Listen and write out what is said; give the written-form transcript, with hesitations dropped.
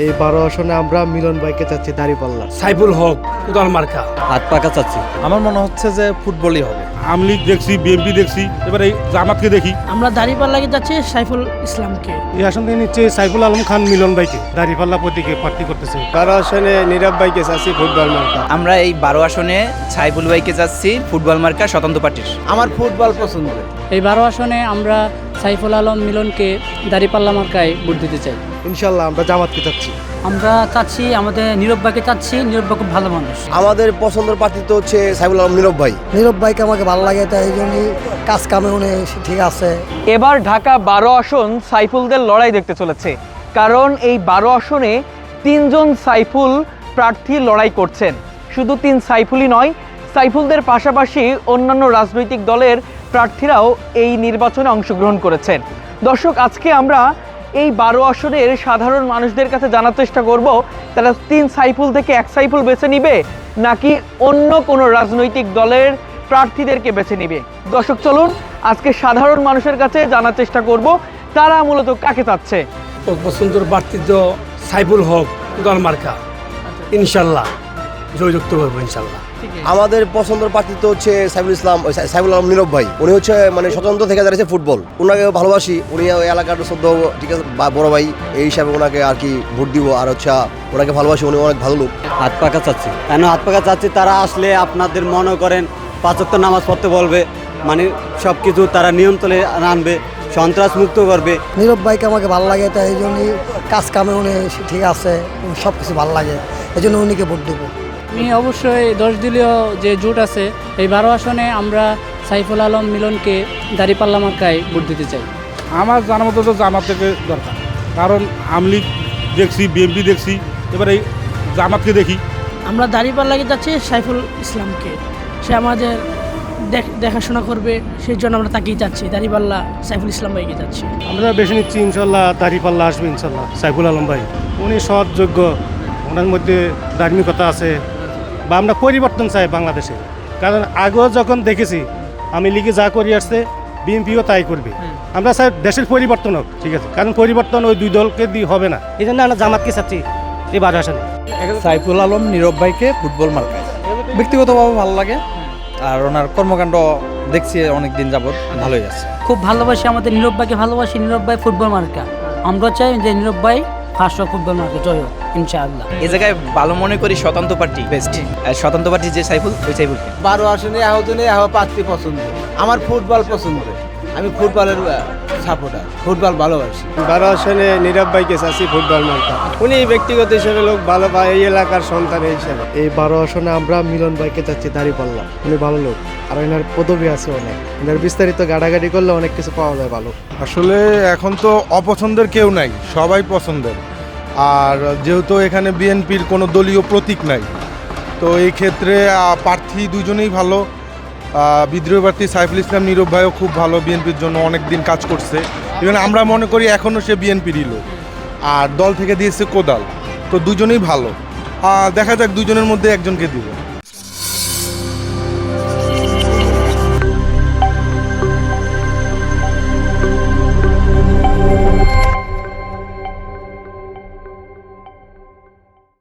এই 12 আসনে আমরা মিলন ভাইকে চাচ্ছি দাঁড়িপাল্লা। সাইফুল হক কোদাল মার্কা। হাত পাকা চাচ্ছি। আমার মনে হচ্ছে যে ফুটবলই হবে। আওয়ামী লীগ দেখছি, বিএনপি দেখছি, এবার এই জামাতকে দেখি। আমরা দাঁড়িপাল্লাকে যাচ্ছি সাইফুল ইসলামকে। এই আসন থেকে নিচ্ছে সাইফুল আলম খান মিলন ভাইকে দাঁড়িপাল্লা প্রতীকে প্রার্থী করতেছে। 12 আসনে নীরব ভাইকে চাচ্ছি ফুটবল মার্কা। আমরা এই 12 আসনে সাইফুল ভাইকে যাচ্ছি ফুটবল মার্কা স্বতন্ত্র পার্টির। আমার ফুটবল পছন্দ। এই 12 আসনে আমরা সাইফুল আলম মিলনকে দাঁড়িপাল্লা মার্কায় ভোট দিতে চাই। ইনশাল্লাহ আমরা জামাতকে চাচ্ছি। আমরা চাচ্ছি আমাদের নীরব ভাইকে চাচ্ছি। নীরব ভাই খুব ভালো মানুষ। আমাদের পছন্দের প্রার্থী তো হচ্ছে সাইফুল আলম নীরব ভাই। নীরব ভাইকে আমাকে ভালো লাগে, তাই এই জন্যই কাজ কামে উনি ঠিক আছে। এবার ঢাকা 12 আসন সাইফুলদের লড়াই দেখতে চলেছে, কারণ এই 12 আসনে 3 জন সাইফুল প্রার্থী লড়াই করছেন। শুধু 3 সাইফুলই নয়, সাইফুলদের পাশাপাশি অন্যান্য রাজনৈতিক দলের প্রার্থীরাও এই নির্বাচনে অংশগ্রহণ করেছেন। দর্শক, আজকে আমরা এই 12 আসনের সাধারণ মানুষদের কাছে জানার চেষ্টা করব তারা 3 সাইফুল থেকে 1 সাইফুল বেছে নিবে নাকি অন্য কোনো রাজনৈতিক দলের প্রার্থীদেরকে বেছে নিবে। দর্শক, চলুন আজকে সাধারণ মানুষের কাছে জানার চেষ্টা করব তারা মূলত কাকে চাচ্ছে। পছন্দের প্রার্থী তো সাইফুল হক কোদাল মার্কা। ইনশাল্লাহ জয়যুক্ত করবো ইনশাল্লাহ। আমাদের পছন্দের প্রার্থী তো হচ্ছে সাইফুল আলম নীরব ভাই। উনি হচ্ছে মানে স্বতন্ত্র থেকে দাঁড়িয়েছে ফুটবল। ওনাকে ভালোবাসি, উনি এলাকার সদ্য ঠিক আছে বড় ভাই, এই হিসাবে ওনাকে আর কি ভোট দিব। আর হচ্ছে ওনাকে ভালোবাসি, উনি অনেক ভালো লোক। হাত পাকা চাচ্ছি। কেন হাত পাকা চাচ্ছি? তারা আসলে আপনাদের মনে করেন 5 ওয়াক্ত নামাজ পড়তে বলবে, মানে সব কিছু তারা নিয়ন্ত্রণে আনবে, সন্ত্রাস মুক্ত করবে। নীরব ভাইকে আমাকে ভালো লাগে, তাই এই জন্যই কাজ কামে উনি ঠিক আছে, সব কিছু ভালো লাগে, এই জন্য উনিকে ভোট দেবো। আমি অবশ্যই 10 দলীয় যে জোট আছে এই 12 আসনে আমরা সাইফুল আলম মিলনকে দাঁড়িপাল্লা মার্কায় ভোট দিতে চাই। আমার জানার মতো তো জামাত থেকে দরকার, কারণ আওয়ামী লীগ দেখছি, বিএনপি দেখছি, এবার এই জামাতকে দেখি। আমরা দাঁড়িপাল্লাকে যাচ্ছি সাইফুল ইসলামকে। সে আমাদের দেখাশোনা করবে, সেই জন্য আমরা তাকেই চাচ্ছি। দাঁড়িপাল্লা সাইফুল ইসলাম ভাইকে যাচ্ছি। আমরা বেশি নিচ্ছি ইনশাল্লাহ দাঁড়িপাল্লা আসবে ইনশাল্লাহ সাইফুল আলম ভাই। উনি সৎ যোগ্য, ওনার মধ্যে ধার্মিকতা আছে, বা আমরা পরিবর্তন চাই বাংলাদেশে। কারণ আগেও যখন দেখেছি আমি লিগে যা করে আসছে বিএনপিও তাই করবে। আমরা চাই দেশের পরিবর্তন হোক, ঠিক আছে, কারণ পরিবর্তন ওই 2 দলকে দিয়ে হবে না। এই জন্য আমরা জামাতকে চাচ্ছি এই 12 আসনে। সাইফুল আলম নীরব ভাইকে ফুটবল মার্কায়। ব্যক্তিগতভাবে ভালো লাগে, আর ওনার কর্মকাণ্ড দেখছি অনেক দিন যাবত ভালোই আছে। খুব ভালোবাসি আমাদের নীরব ভাইকে, ভালোবাসি। নীরব ভাই ফুটবল মার্কা। আমরা চাই যে নীরব ভাই ফার্স্ট ফুটবল মার্কা জয় হোক ইনশাআল্লাহ। এই জায়গায় ভালো মনে করি স্বতন্ত্র পার্টি বেস্ট। স্বতন্ত্র পার্টি যে সাইফুল, ওই সাইফুলকে। 12 আসনে আহতনে প্রার্থী পছন্দ। আমার ফুটবল পছন্দ, আমি ফুটবলের সাপোর্টার, ফুটবল ভালোবাসি। 12 আসনে নীরব ভাইকে চাচ্ছি ফুটবল মার্কা। উনি ব্যক্তিগত হিসেবে লোক ভালো পায়, এই এলাকার সন্তান হিসেবে। এই 12 আসনে আমরা মিলন ভাইকে চাচ্ছি দাঁড়িপাল্লা। উনি ভালো লোক, আর এনার পদবি আছে অনেক, এনার বিস্তারিত গাড়াগাড়ি করলে অনেক কিছু পাওয়া যায় ভালো। আসলে এখন তো অপছন্দের কেউ নাই, সবাই পছন্দের। আর যেহেতু এখানে বিএনপির কোনো দলীয় প্রতীক নাই, তো এই ক্ষেত্রে প্রার্থী দুজনেই ভালো। বিদ্রোহী প্রার্থী সাইফুল ইসলাম নীরব ভাইও খুব ভালো, বিএনপির জন্য অনেক দিন কাজ করছে। ইভেন আমরা মনে করি এখনও সে বিএনপিরই লোক, আর দল থেকে দিয়েছে কোদাল। তো দুজনেই ভালো, দেখা যাক দুজনের মধ্যে একজনকে দিব।